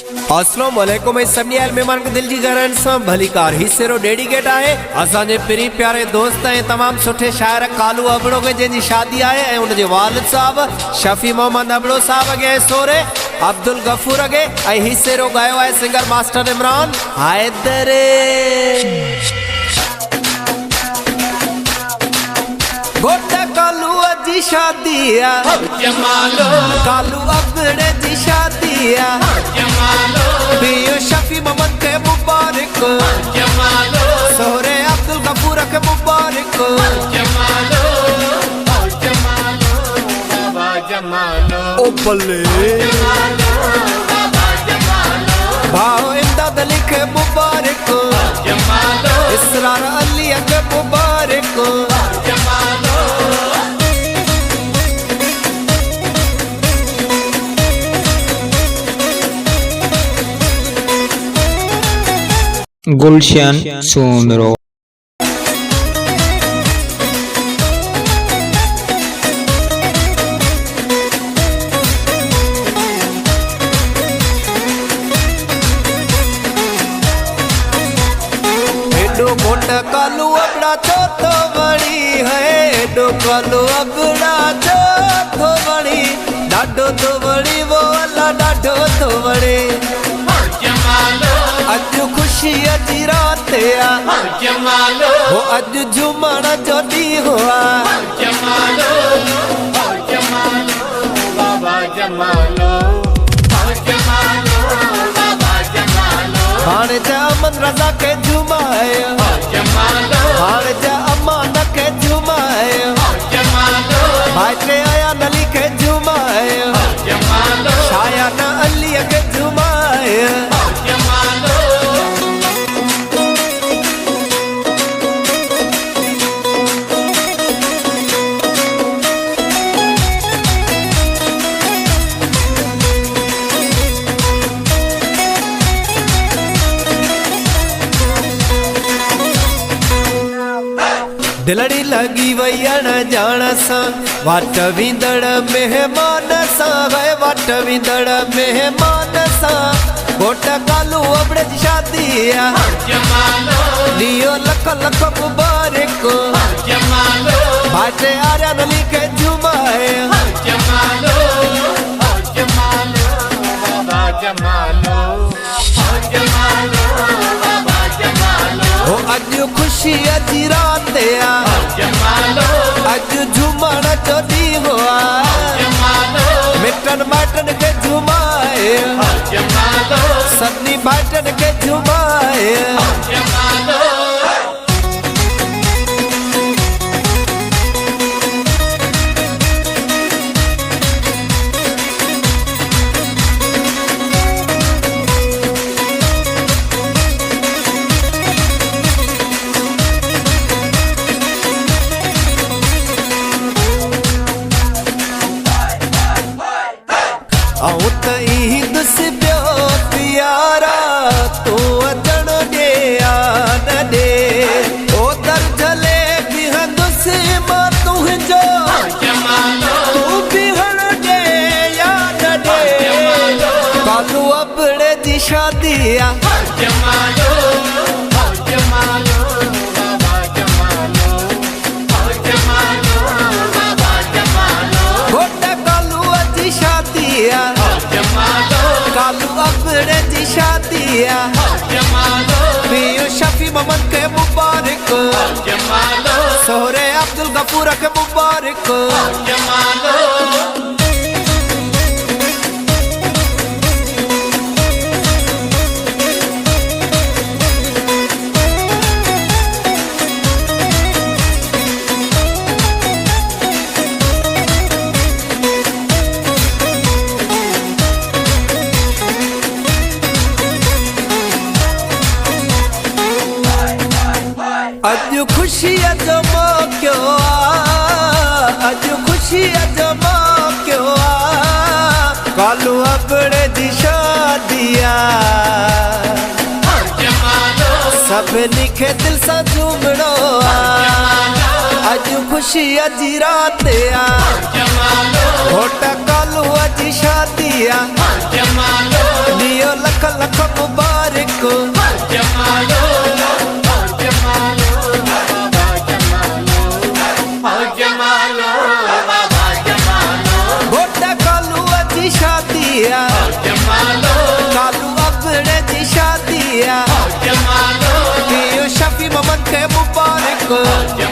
अस्सलाम वालेकुम सभी मेहमान के दिल जी गरन सा भली कार हिस्से रो डेडिकेट आए असांजे प्री प्यारे दोस्त हैं तमाम सुठे शायर कालू अबड़ो के जिन शादी आए ऐं उन जे वालिद साहब शफी मोहम्मद अबड़ो साहब के सोरे अब्दुल गफूर के ऐं हिस्से रो गायो है सिंगर मास्टर इमरान हैदरे गोटा कालू जी शादी कालू अबड़े जी शादी शफी मोहम्मद के मुबारक सोहरे अब्दुल गफूर के मुबारक ओ बल्ले भाव इमदाद अली के मुबारक इसरार अली के मुबारक गुलशन सोनरो एडो मोटा कालू अबड़ा चौथो बड़ी है एडो कालू अबड़ा चौथो बड़ी डाडो तो बड़ी वो अल्लाह डाडो तो बड़ी अज खुशी अजी रात हो अज झूमण जो दी हुआ हाण जा अमन रज़ा के झुमाए हाण जा अमान के झुमाए भाईटे आया नली के झुमाए शाया न अली के झुमाए दिलड़ी लगी वही न जान सा वाट विंदड़ मेहमान सा गए वाट विंदड़ मेहमान सा गोटा कालू अबड़े जी शादी लियो लख लख मुबारक भाटे आर्या नली के झुमाए हो अज खुशी अजी रात अज झूमण जो दी हुआ मिटन माटन के झुमाए सन्नी भाटन के झुमाए शादिया गोटा कालू जी शादिया कालू अबड़े जी शादिया शफी मोहम्मद के मुबारक सोहरे अब्दुल गफूर के मुबारक अज खुशी अजमा क्यों अज खुशी अजमा क्यों कालू अबड़े दी शादिया सब लिखे दिल सा झूमड़ो अज खुशी अजी रात घोटा कालू अजी शादिया लियो लख गोटा कालू जी शादिया, कालू अबड़े जी शादिया, शफी मोहम्मद के मुबारक।